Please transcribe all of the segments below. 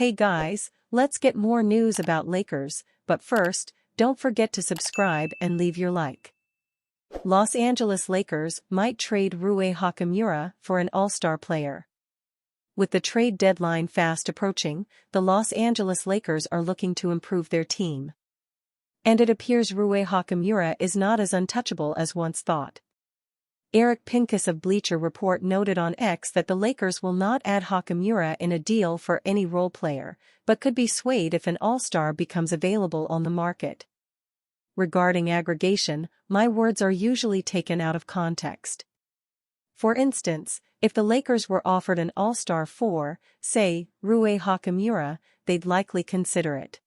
Hey guys, let's get more news about Lakers, but first, don't forget to subscribe and leave your like. Los Angeles Lakers might trade Rui Hachimura for an all-star player. With the trade deadline fast approaching, the Los Angeles Lakers are looking to improve their team. And it appears Rui Hachimura is not as untouchable as once thought. Eric Pincus of Bleacher Report noted on X that the Lakers will not add Hachimura in a deal for any role player, but could be swayed if an all-star becomes available on the market. Regarding aggregation, my words are usually taken out of context. For instance, if the Lakers were offered an all-star for, say, Rui Hachimura, they'd likely consider it.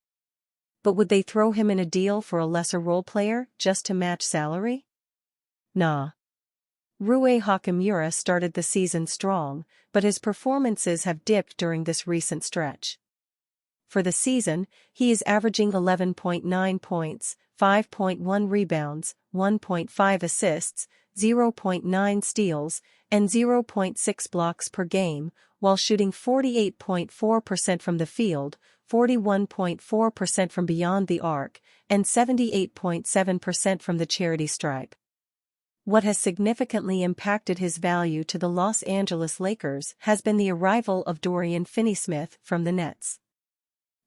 But would they throw him in a deal for a lesser role player just to match salary? Nah. Rui Hachimura started the season strong, but his performances have dipped during this recent stretch. For the season, he is averaging 11.9 points, 5.1 rebounds, 1.5 assists, 0.9 steals, and 0.6 blocks per game, while shooting 48.4% from the field, 41.4% from beyond the arc, and 78.7% from the charity stripe. What has significantly impacted his value to the Los Angeles Lakers has been the arrival of Dorian Finney-Smith from the Nets.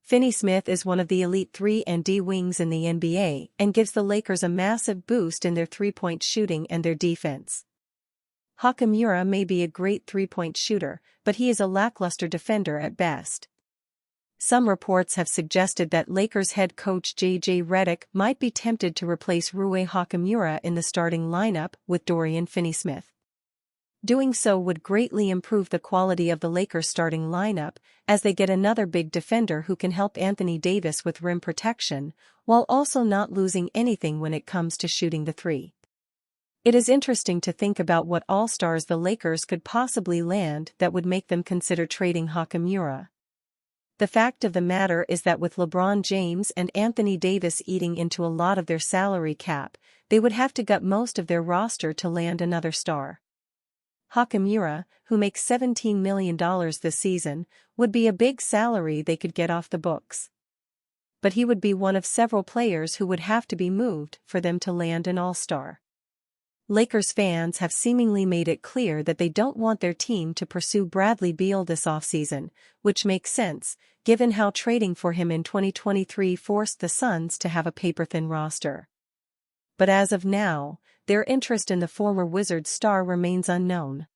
Finney-Smith is one of the elite 3-and-D wings in the NBA and gives the Lakers a massive boost in their three-point shooting and their defense. Hachimura may be a great three-point shooter, but he is a lackluster defender at best. Some reports have suggested that Lakers head coach J.J. Redick might be tempted to replace Rui Hachimura in the starting lineup with Dorian Finney-Smith. Doing so would greatly improve the quality of the Lakers starting lineup, as they get another big defender who can help Anthony Davis with rim protection, while also not losing anything when it comes to shooting the three. It is interesting to think about what all-stars the Lakers could possibly land that would make them consider trading Hachimura. The fact of the matter is that with LeBron James and Anthony Davis eating into a lot of their salary cap, they would have to gut most of their roster to land another star. Hachimura, who makes $17 million this season, would be a big salary they could get off the books. But he would be one of several players who would have to be moved for them to land an all-star. Lakers fans have seemingly made it clear that they don't want their team to pursue Bradley Beal this offseason, which makes sense, given how trading for him in 2023 forced the Suns to have a paper-thin roster. But as of now, their interest in the former Wizards star remains unknown.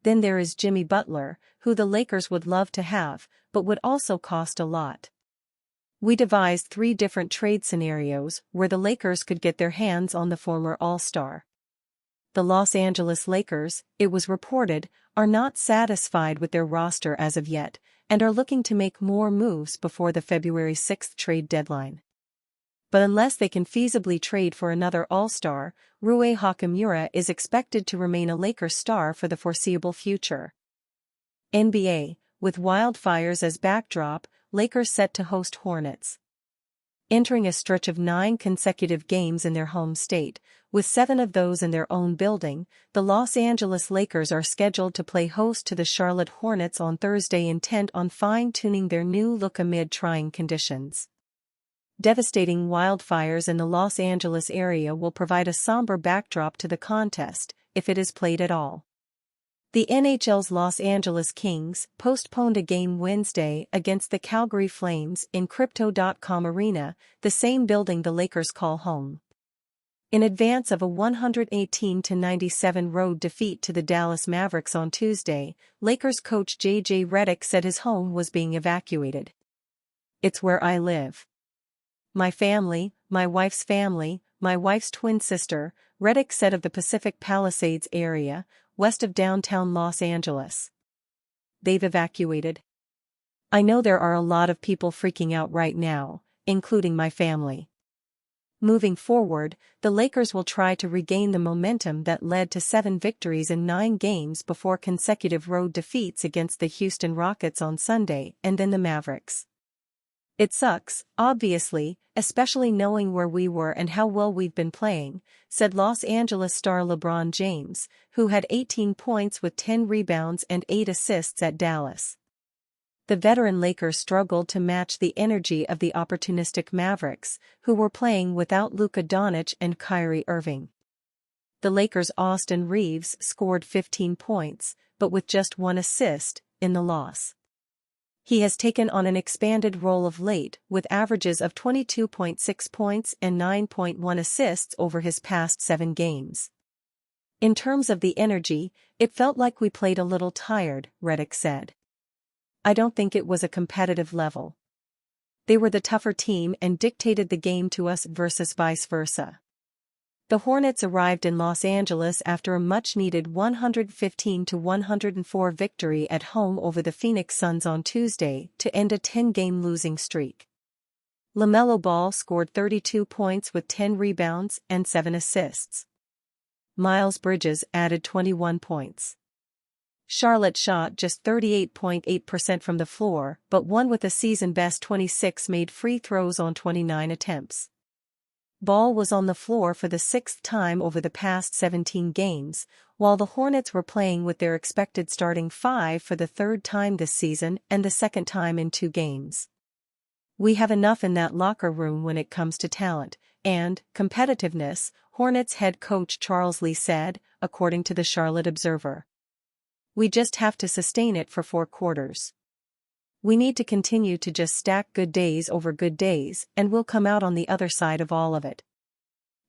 Then there is Jimmy Butler, who the Lakers would love to have, but would also cost a lot. We devised 3 different trade scenarios where the Lakers could get their hands on the former All-Star. The Los Angeles Lakers, it was reported, are not satisfied with their roster as of yet, and are looking to make more moves before the February 6 trade deadline. But unless they can feasibly trade for another All-Star, Rui Hachimura is expected to remain a Lakers star for the foreseeable future. NBA, with wildfires as backdrop, Lakers set to host Hornets. Entering a stretch of 9 consecutive games in their home state, with 7 of those in their own building, the Los Angeles Lakers are scheduled to play host to the Charlotte Hornets on Thursday, intent on fine-tuning their new look amid trying conditions. Devastating wildfires in the Los Angeles area will provide a somber backdrop to the contest, if it is played at all. The NHL's Los Angeles Kings postponed a game Wednesday against the Calgary Flames in Crypto.com Arena, the same building the Lakers call home. In advance of a 118-97 road defeat to the Dallas Mavericks on Tuesday, Lakers coach J.J. Redick said his home was being evacuated. "It's where I live. My family, my wife's twin sister," Redick said of the Pacific Palisades area, west of downtown Los Angeles. "They've evacuated. I know there are a lot of people freaking out right now, including my family." Moving forward, the Lakers will try to regain the momentum that led to 7 victories in 9 games before consecutive road defeats against the Houston Rockets on Sunday and then the Mavericks. "It sucks, obviously, especially knowing where we were and how well we've been playing," said Los Angeles star LeBron James, who had 18 points with 10 rebounds and 8 assists at Dallas. The veteran Lakers struggled to match the energy of the opportunistic Mavericks, who were playing without Luka Doncic and Kyrie Irving. The Lakers' Austin Reeves scored 15 points, but with just 1 assist, in the loss. He has taken on an expanded role of late, with averages of 22.6 points and 9.1 assists over his past 7 games. In terms of the energy, it felt like we played a little tired, Redick said. I don't think it was a competitive level. They were the tougher team and dictated the game to us versus vice versa. The Hornets arrived in Los Angeles after a much-needed 115-104 victory at home over the Phoenix Suns on Tuesday to end a 10-game losing streak. LaMelo Ball scored 32 points with 10 rebounds and 7 assists. Miles Bridges added 21 points. Charlotte shot just 38.8% from the floor but won with a season-best 26 made free throws on 29 attempts. Ball was on the floor for the 6th time over the past 17 games, while the Hornets were playing with their expected starting 5 for the 3rd time this season and the 2nd time in 2 games. We have enough in that locker room when it comes to talent and competitiveness, Hornets head coach Charles Lee said, according to the Charlotte Observer. We just have to sustain it for 4 quarters. We need to continue to just stack good days over good days and we'll come out on the other side of all of it.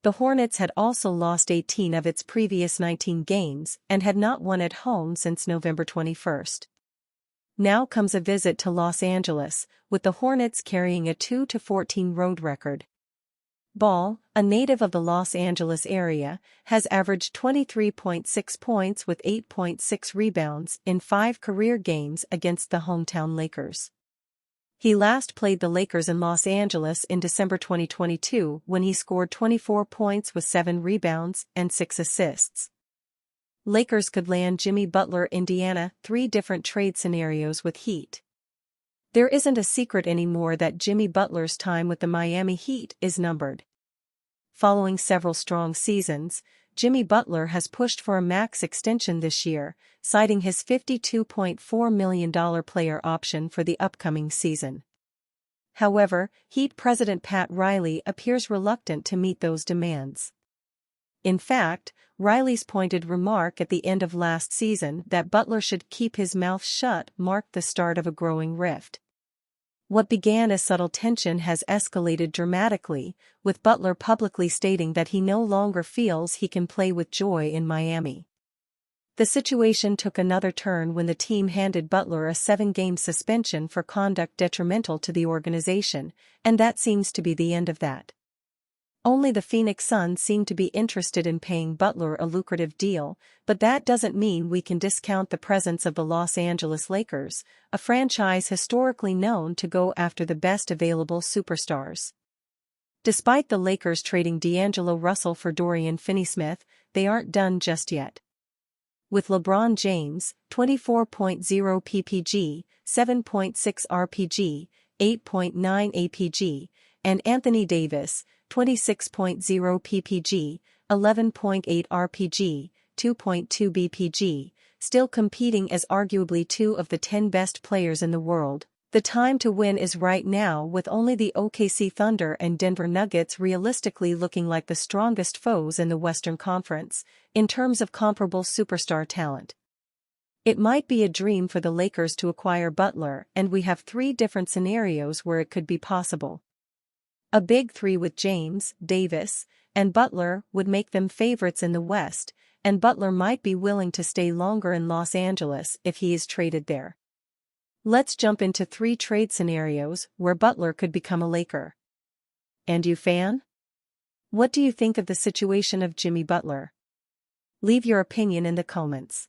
The Hornets had also lost 18 of its previous 19 games and had not won at home since November 21st. Now comes a visit to Los Angeles, with the Hornets carrying a 2-14 road record. Ball, a native of the Los Angeles area, has averaged 23.6 points with 8.6 rebounds in 5 career games against the hometown Lakers. He last played the Lakers in Los Angeles in December 2022 when he scored 24 points with 7 rebounds and 6 assists. Lakers could land Jimmy Butler, Indiana, 3 different trade scenarios with Heat. There isn't a secret anymore that Jimmy Butler's time with the Miami Heat is numbered. Following several strong seasons, Jimmy Butler has pushed for a max extension this year, citing his $52.4 million player option for the upcoming season. However, Heat president Pat Riley appears reluctant to meet those demands. In fact, Riley's pointed remark at the end of last season that Butler should keep his mouth shut marked the start of a growing rift. What began as subtle tension has escalated dramatically, with Butler publicly stating that he no longer feels he can play with joy in Miami. The situation took another turn when the team handed Butler a 7-game suspension for conduct detrimental to the organization, and that seems to be the end of that. Only the Phoenix Suns seem to be interested in paying Butler a lucrative deal, but that doesn't mean we can discount the presence of the Los Angeles Lakers, a franchise historically known to go after the best available superstars. Despite the Lakers trading D'Angelo Russell for Dorian Finney-Smith, they aren't done just yet. With LeBron James, 24.0 ppg, 7.6 rpg, 8.9 apg, and Anthony Davis, 26.0 ppg, 11.8 rpg, 2.2 bpg, still competing as arguably 2 of the 10 best players in the world, the time to win is right now, with only the OKC Thunder and Denver Nuggets realistically looking like the strongest foes in the Western Conference, in terms of comparable superstar talent. It might be a dream for the Lakers to acquire Butler, and we have 3 different scenarios where it could be possible. A big 3 with James, Davis, and Butler would make them favorites in the West, and Butler might be willing to stay longer in Los Angeles if he is traded there. Let's jump into 3 trade scenarios where Butler could become a Laker. And you, fan? What do you think of the situation of Jimmy Butler? Leave your opinion in the comments.